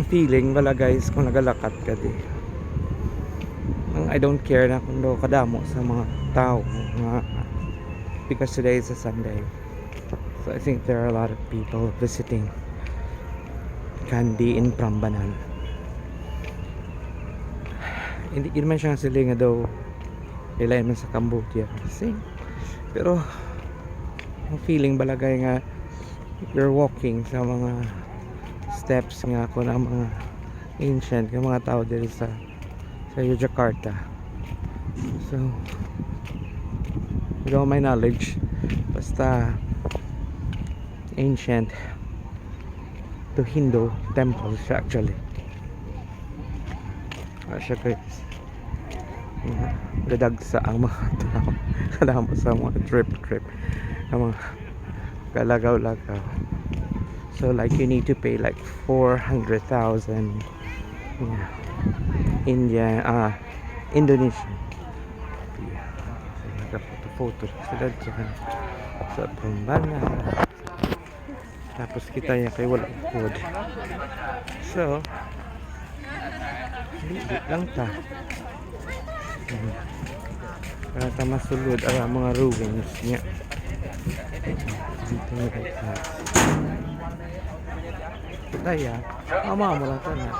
feeling wala guys kung nagalakat ka di. I don't care na kung do kadamo sa mga tao because today is a Sunday. So I think there are a lot of people visiting Kandy in Prambanan. Hindi naman siya sila nga daw ilay man sa Cambodia. Same. Pero ang feeling balagay nga you're walking sa mga steps nga ko ng mga ancient ng mga tao dito sa Yogyakarta. So with all my knowledge, basta ancient to Hindu temples actually. Siya guys, gadagsa ang mga tao kadamo sa mga trip ang mga kalagaw-lagaw. So like you need to pay like 400,000 Indonesia. So nagka-photo sila dyan sa Prambanan. Tapos kita niya kay wala food. So hindi lang ta para ta masulod ang mga ruins niya dito na kita daya mama mo lang ta na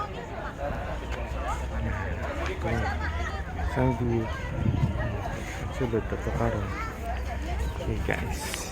isang view sulod ito karon. Okay guys,